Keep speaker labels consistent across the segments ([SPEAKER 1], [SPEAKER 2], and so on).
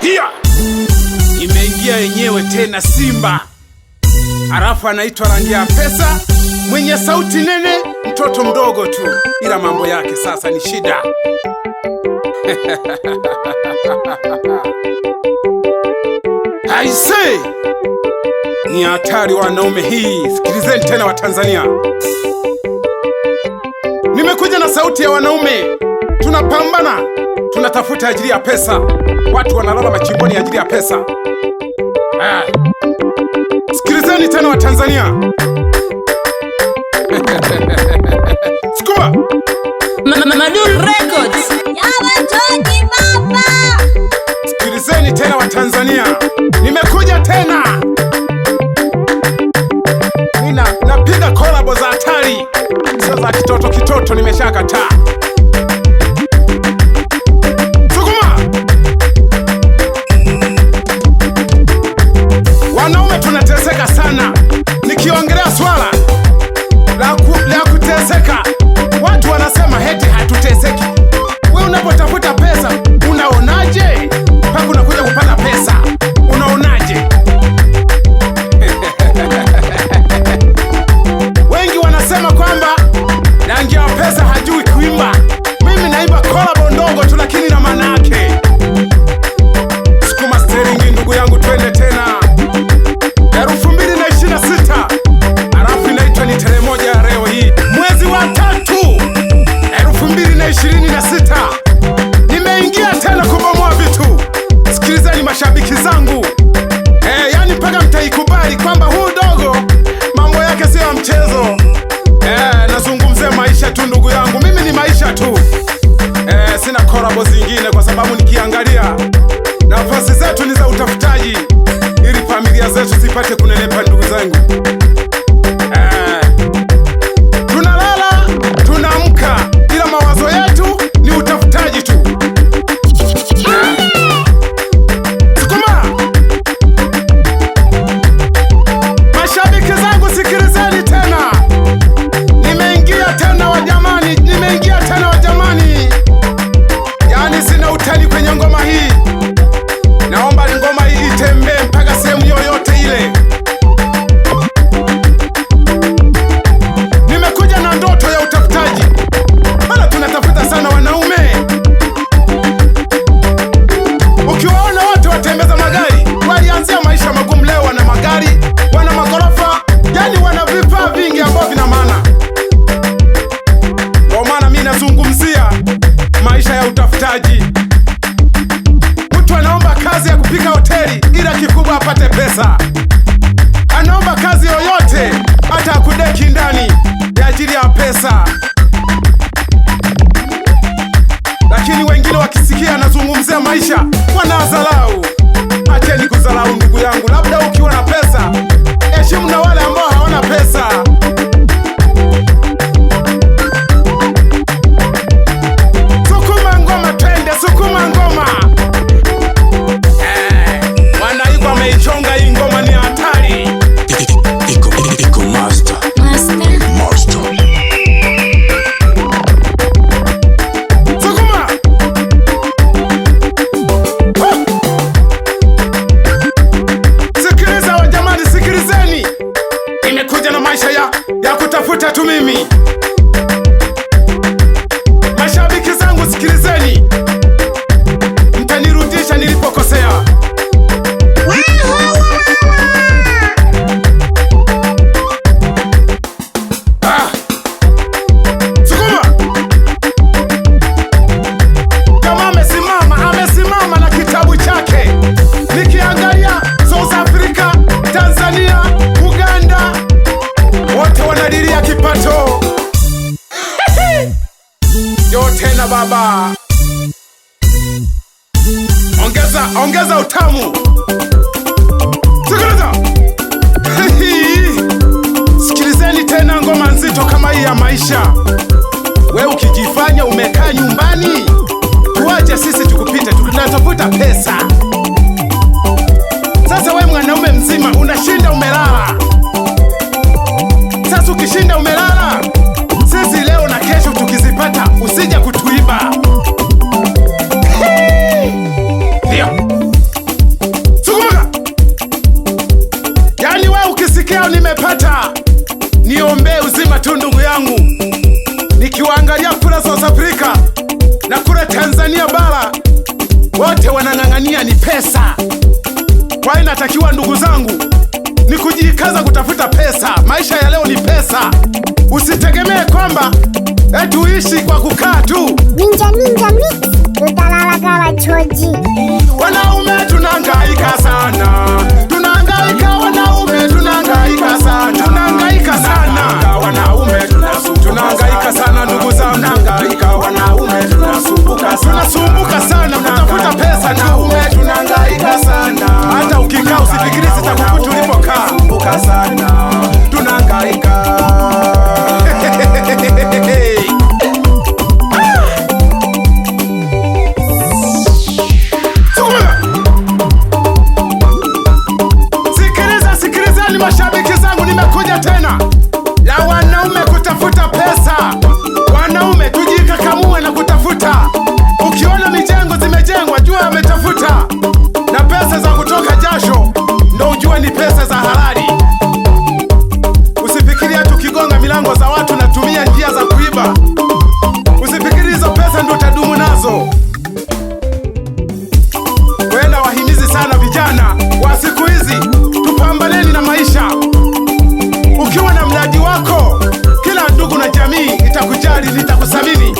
[SPEAKER 1] Hiya! Imeingia yenyewe tena Simba. Alafu anaitwa Rangi ya Pesa, mwenye sauti nene, mtoto mdogo tu, ila mambo yake sasa ni shida. Aise! Ni hatari wanaume hii. Sikilizeni tena Watanzania. Nimekuja na sauti ya wanaume. Tunapambana, tunatafuta ajili ya pesa. Watu wanalala machimboni ajili ya pesa. Sikilizeni tena Watanzania. Sukuma!
[SPEAKER 2] Madul Records.
[SPEAKER 3] Yawatoki baba.
[SPEAKER 1] Sikilizeni tena Watanzania. Nimekuja tena. Napiga kolabo za hatari. Sio za kitoto nimeshakataa. Sukuma! Wanaume tunateseka sana. Nikiongelea swala la kuteseka, watu wanasema heti hatuteseki. Wewe unapotafuta pesa, unaonaje? Mpaka unakuja kupata pesa. Unaonaje? Wengi wanasema kwamba Rangi ya Pesa hajui kuimba. Mimi naimba kolabo ndogo tu, lakini na maana yake. Sukuma steering ndugu yangu, twende tena. 2026. Alafu inaitwa ni tarehe moja ya leo hii, mwezi wa 3, 2026. Nimeingia tena kubomoa vitu. Sikilizeni mashabiki zangu. Yani mpaka mtaikubali kwamba huu dogo mambo yake sio ya mchezo. Nazungumzia maisha tu ndugu yangu. Mimi ni maisha tu. Sina kolabo zingine kwa sababu nikiangalia nafasi zetu ni za utafutaji ili familia zetu zipate kunenepa ndugu zangu. Tunalala, tunaamka, ila mawazo yetu ni utafutaji tu. Sukuma! Mashabiki zangu sikilizeni tena. Nimeingia tena wajamani, Yani sina utani kwenye ngoma hii. Naomba ngoma hii itembee mpaka sehemu yoyote ile. Nimekuja na ndoto ya utafutaji. Bala tunatafuta sana wanaume. Ukiwaona wote watembeza magari, walianzia maisha magumu, leo wana magari, wana magorofa, yani wana vifaa vingi ambavyo vina maana. Kwa maana mimi nazungumzia maisha ya utafutaji. Mtu anaomba kazi ya kupika hoteli ila kikubwa apate pesa. Anaomba kazi yoyote hata akudeki ndani ya ajili ya pesa. Lakini wengine wakisikia anazungumzia maisha wanadharau. Acheni kudharau ndugu yangu. Labda ukiwa na pesa, heshimu na wale ambao hawana pesa. Sukuma ngoma twende, sukuma ngoma. Wanaigwa ameichonga hii ngoma, ni hatari.
[SPEAKER 4] Iko master.
[SPEAKER 1] Sukuma! Sikiliza wajamani, sikilizeni. Nimekuja na maisha ya kutafuta tu mimi. Mashabiki zangu sikilizeni. Mtanirudisha nilipokosea. Sukuma! Kama amesimama na kitabu chake. Nikiangalia South Africa, Tanzania, Uganda, wote wanadilia kipato. Yo tena baba. Ongeza utamu. Sikiliza. Sikilizeni tena ngoma nzito kama hii ya maisha. We ukijifanya umekaa nyumbani, tuache sisi tukupite, tunatafuta pesa. Sasa we mwanaume mzima unashinda umelala. Sasa ukishinda umelala, sisi leo na kesho tukizipata usija kutuiba. Ndio. Tanzania bara wote wanang'ang'ania ni pesa. Kwa hiyo inatakiwa ndugu zangu ni kujikaza kutafuta pesa. Maisha ya leo ni pesa. Usitegemee kwamba uishi kwa kukaa tu.
[SPEAKER 3] Ninja mix utalala kama choji.
[SPEAKER 1] Wanaume tunahangaika sana, tunahangaika wanaume, tunahangaika sana, tunahangaika sana wanaume, tunahangaika sana ndugu zangu, tunahangaika wanaume, tunasumbuka sana kutafuta pesa tu. Wanaume tunahangaika sana, hata ukikaa usifikiri sitakukuta ulipokaa. Tunasumbuka sana, tunahangaika. Sikilizeni mashabiki zangu, nimekuja tena ya wanaume kutafuta pesa. Wanaume tujikakamue na kutafuta. Ukiona mijengo zimejengwa, jua ametafuta, na pesa za kutoka jasho ndo ujue ni pesa za halali. Usifikiri hata ukigonga milango za watu natumia njia za kuiba, usifikiri hizo pesa ndo utadumu nazo. Wenda wahimizi sana vijana wa siku hizi, tupambaneni na maisha. Ukiwa na mradi wako, kila ndugu na jamii itakujali, itakusamini.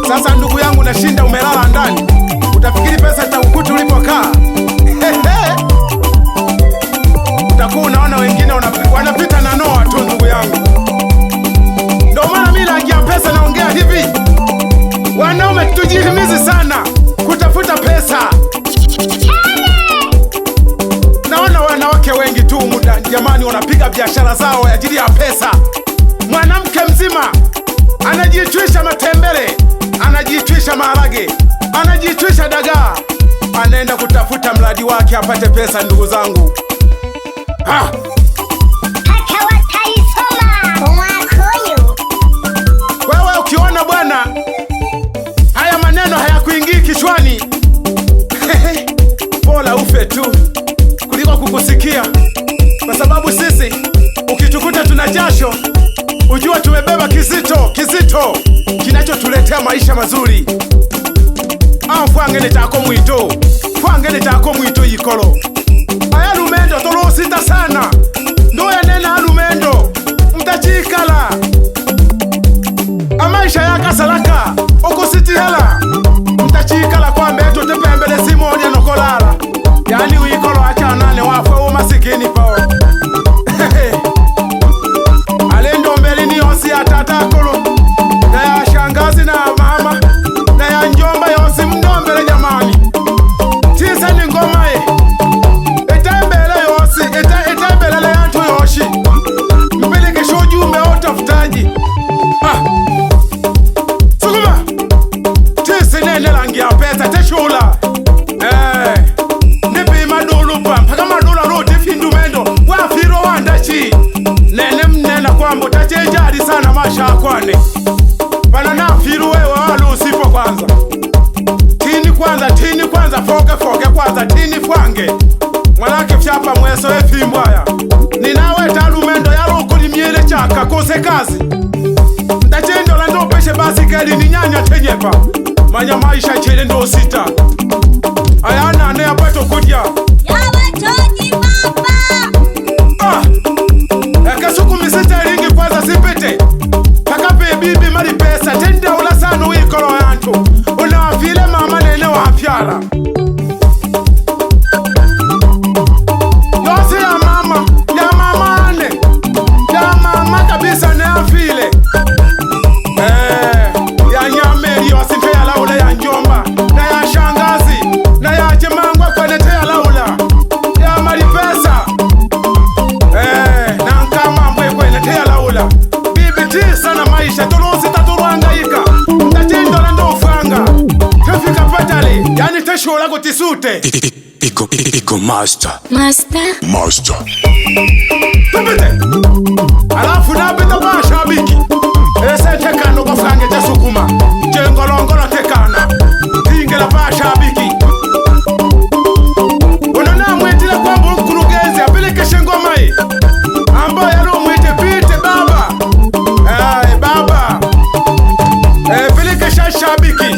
[SPEAKER 1] Sasa ndugu yangu, nashinda umelala ndani, utafikiri pesa itakukuta ulipokaa. Utakuwa unaona wengine wanapita na noa tu ndugu yangu. Ndio maana mimi naingia pesa naongea hivi. Wanaume tujihimizi sana kutafuta pesa. Naona wanawake wengi tu muda jamani wanapiga biashara zao ya ajili ya pesa. Mwanamke mzima anajitwisha matembele, anajitwisha maharage, anajitwisha dagaa, anaenda kutafuta mradi wake apate pesa ndugu zangu. Wewe ukiona bwana haya maneno hayakuingii kichwani, bora ufe tu kuliko kukusikia, kwa sababu sisi ukitukuta tuna jasho, ujua tumebeba kizito kinachotuletea maisha mazuri. Fwangene tako mwito yikolo aya lumendo tolosita sana ndo yanena lumendo mtachikala amaisha yakasalaka okusitihela mtachikala kwambe tutepembele simoja nokolala, yani uyikolo achanane wafwe umasikini pao. Alendo mbeli ni yosi ya tatakulu na ya shangazi na mama na ya njomba yosi mndombele jamani. Tisa ni ngoma itembele yosi itembele le yantu yoshi mpeleke shojumbe otafutaji. Sukuma tisi nene langi ya pesa teshula nipi madulu pa mpaka madulu roti findumendo wafiro wandachi nene mnena kwambo tachejari sana masha akwane banana firu wewe walu usipo kwanza tini kwanza foke kwanza tini fwange mwanake fyapa mweso efimbwaya ninawe talumendo yalo ukuli miele chaka kose kazi mtachendo la ndo peshe basi keli ni nyanya tenyepa manya maisha chele ndo sita ayana ane apato kudya
[SPEAKER 3] Yawa choji baba.
[SPEAKER 1] Ekasuku misita ringi kwanza sipite pakape bibi mali pesa tende ula sana uikolo yantu unawafile mama nene wafyala yosi ya mama ane ya mama kabisa ne afile ya nyameri yosi nte ya laula ya njomba na ya shangazi na ya jemangwa kwa nete ya laula ya mali pesa na nkama mbwe kwa nete ya laula bibi tisa na maisha tulusi tatuluangaika tatendo na ndo ufanga tefika patale yani teshula kutisute
[SPEAKER 4] Iko master.
[SPEAKER 1] tupite alafu napita kwa shabiki ese tekano kwa frange tesukuma jengolongolo tekana tingela pa shabiki unona mwetile kwa mkurugenzi apeleke shengoma hii ambayo yalo mwete pite baba baba peleke shabiki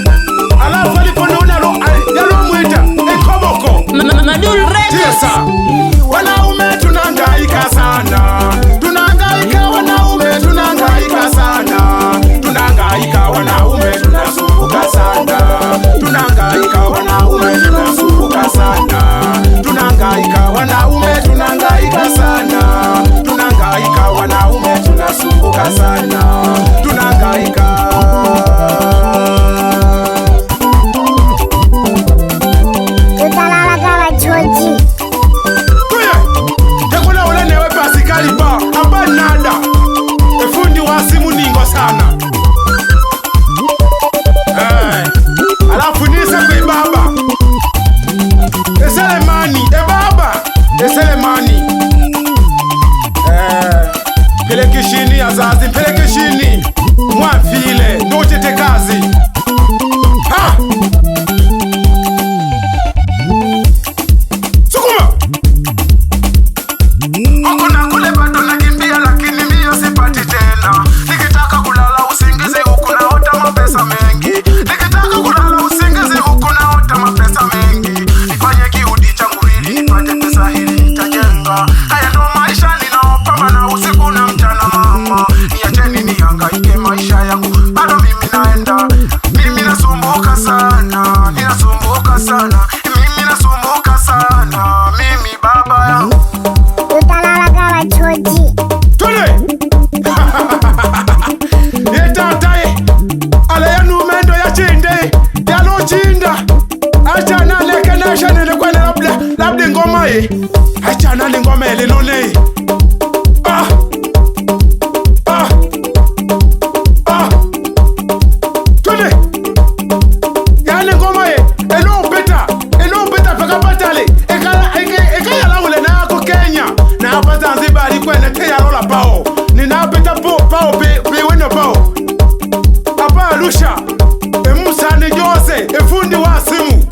[SPEAKER 1] Hey, achana ni ngoma elinone. Twende. Yani ngoma elo peta paka patale. Eka ya laule na yako Kenya. Na hapa Zanzibar ikwene te ya lola pao. Nina peta pao pe weno pao. Hapa Arusha. Musa ni Jose, fundi wa simu.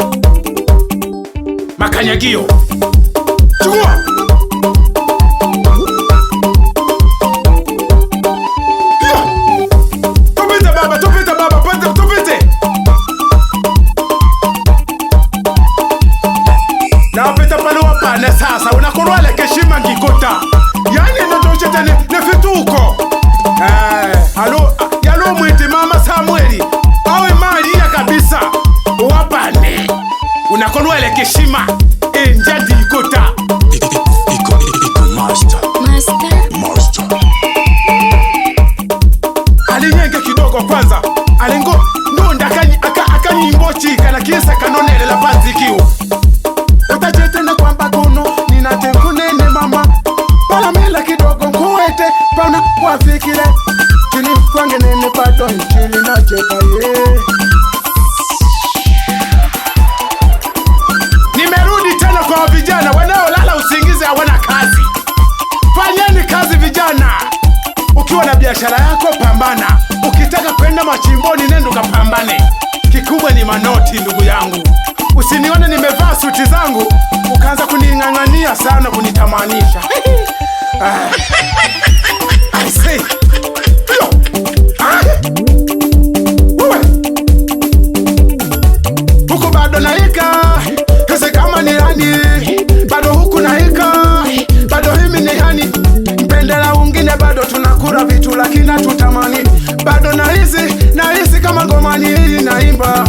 [SPEAKER 1] Makanyagio. Chukua. Tupite baba, tupite. Na pita pale wapane sasa, unakorwale keshima ngikota. Yani ndotochete ne fituko. Yalo mwiti mama Samueli. Awe Maria kabisa. Wapane. Unakorwale keshima. Njadi ikota.
[SPEAKER 4] Iko master.
[SPEAKER 1] Alinyenge kidogo kwanza. Alengo nonda akanyimbochi kana kiesa kanonele la panzikiu. Utajete na kwamba kuno ninatenkunene mama. Pala mila kidogo nkuwete pauna wafikile. Chini kwange nene pato nchili na cheka ye. Nimerudi tena kwa vijana wanaolala usingizi hawana kazi. Fanyeni kazi vijana. Ukiwa na biashara yako pambana. Ukitaka kwenda machimboni nenda ukapambane. Kikubwa ni manoti ndugu yangu. Usinione nimevaa suti zangu ukaanza kuning'ang'ania sana kunitamanisha. I say. Huku bado naika. Kese kama ni hani. Bado huku naika. Bado himi ni hani. Mpendela ungine bado tunakura vitu lakini hatutamani. Bado nahisi kama ngomani hii naimba.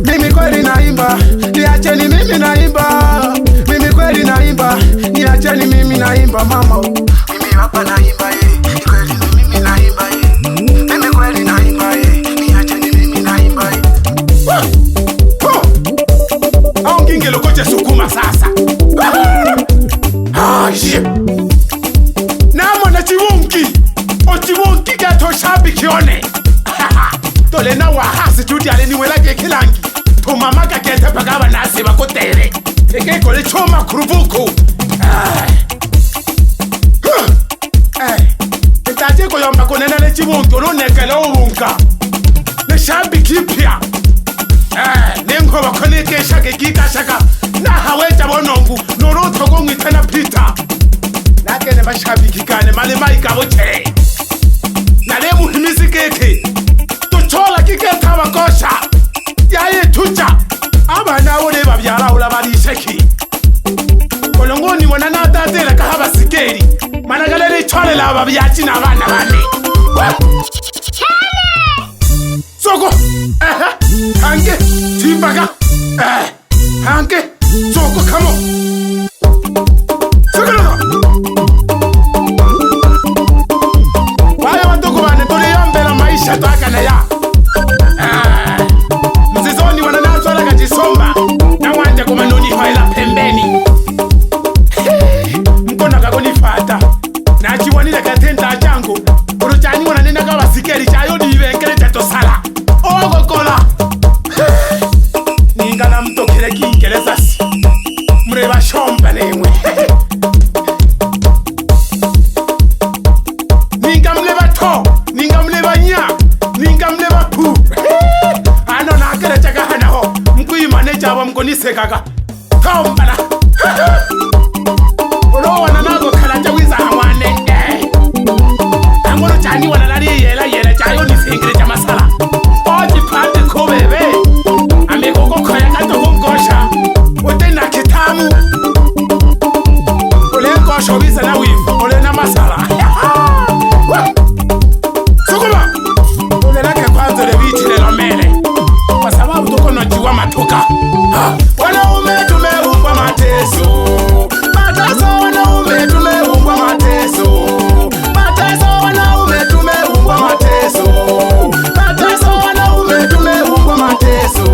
[SPEAKER 1] Mimi kweli naimba. Niacheni mimi naimba. Mimi kweli naimba. Niacheni mimi naimba mama. Mimi hapa naimba ye. Kweli mimi naimba ye. Mimi kweli naimba ye. Niacheni mimi naimba ye. Au nginge lokoje sukuma sasa. Shit. Namo na chiwunki. Ochiwunki gato shabi kione. Tole na wahasi tudi aliniwelage kilangi. Tumamaka kete pagaba nasi bakotere. Teke kole choma kurubuku. Itaje koyomba konena le chiwunki olonekele obunka. Le shabi kipya. Nengo bakoneke shake kika shaka. Na haweja bonongu noroto gongi tena pita. Nakene bashabiki kane male maika boche. Nale muhimisi keke. Tuchola kiketa bakosha. Yaye tucha. Abana wole babyala ula balisheki. Kolongoni wanana tatela kahaba sikeri. Managalele chole la babyachi na bana bane. Soko. Hange tibaga. Hange soko kamo. Soko. Shataka na ya mzizoni wananazo la kajisomba na wanja kumanoni faila pembeni mkona kagonifata na achiwanile katenda changu uruchani wananena kawa sikeri chayo diwenkele chato sala ogo kola ningana mto kile kiingelezasi mreba shomba nemwe ninga mleba to ninga mleba nya ninga mleba pu ano nakele chaka hana ho mkui maneja wa mkoni sekaka tombala olo wananago kala chawiza hamwane angolo chani wanalari yela chayo ni singire cha masala oji pande ko bebe amekoko koya kato gongosha utena kitamu ole ngosho bisa na wivu ole na masala sukuma ole lake kwanza le biti le lomele kwa sababu tuko na jiwa matoka wanaume tumeumbwa mateso wanaume tumeumbwa mateso wanaume tumeumbwa mateso wanaume tumeumbwa mateso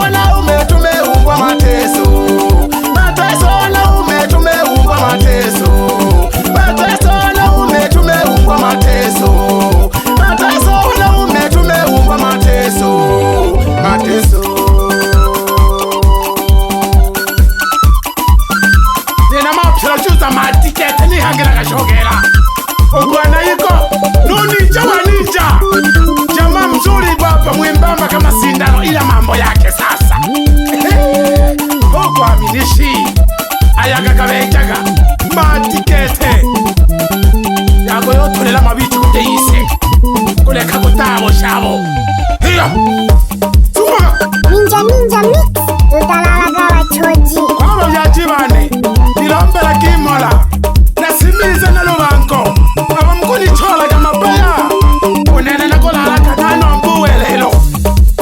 [SPEAKER 1] wanaume tumeumbwa mateso mambo yake sasa. Hokwaminishi ayagagabejaga matikete yago yotolela mabitu kuteyise kuleka kutabo shabo hiyo sumaga
[SPEAKER 3] Ninja mix udalalaga bachoji.
[SPEAKER 1] kwaba byakibane nilombela kimola nasimize na lubanko abamukuni cholaga mabaya unene nakolalaga nanombuwelelo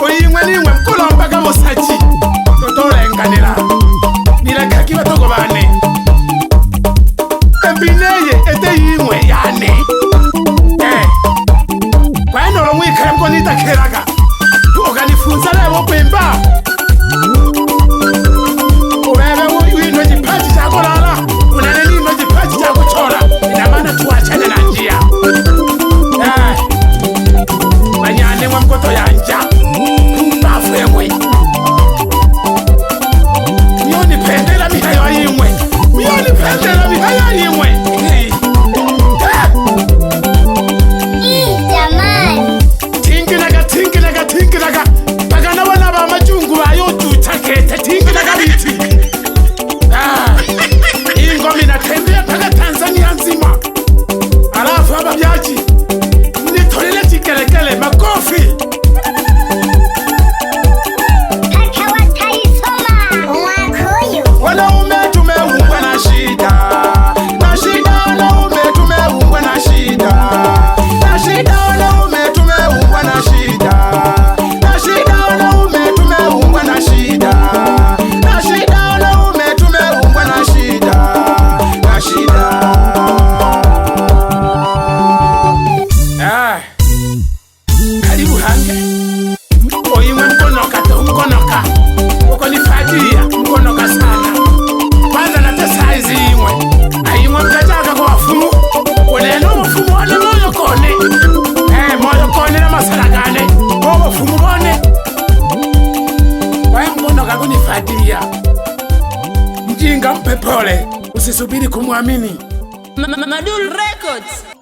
[SPEAKER 1] uyingwe ningwe mkulombaga musachi totolenganila nilekaki batoko bane embineye eteyingwe yane kwenolo mwikale mko nitakelaga tuoganifunza lebo kwimba ubebe wino jipaji cha kolala unene nino jipaji cha kuchola inamana tuachane na njia manyane mwa mkoto ya nja mbafu emwe mioni pendela mihayo yimwe mioni pendela mihayo yimwe
[SPEAKER 3] Jamani.
[SPEAKER 1] tinginaga bagana bana ba majungu bayo tutakete tinginaga biti ingoma inatembea mpaka Tanzania nzima alafu ababyaji nitolele kikelekele makofi
[SPEAKER 3] Hata wataisoma. Wakuyu.
[SPEAKER 1] wanaume tumeumbwa na shida wanaume tumeumbwa na shida wanaume tumeumbwa na shida wanaume tumeumbwa na shida wanaume tumeumbwa na shida karibu hange oyimwe mkonoka to mkonoka uko nifatia mkonoka sana kwanza nate saizi imwe ayimwe mtajaga kwa wafumu uleno wafumu wane moyo kone na masalagane kwa wafumu wane wae mkonoka kunifatia mjinga mpepole usisubiri kumwamini
[SPEAKER 2] Madul Records.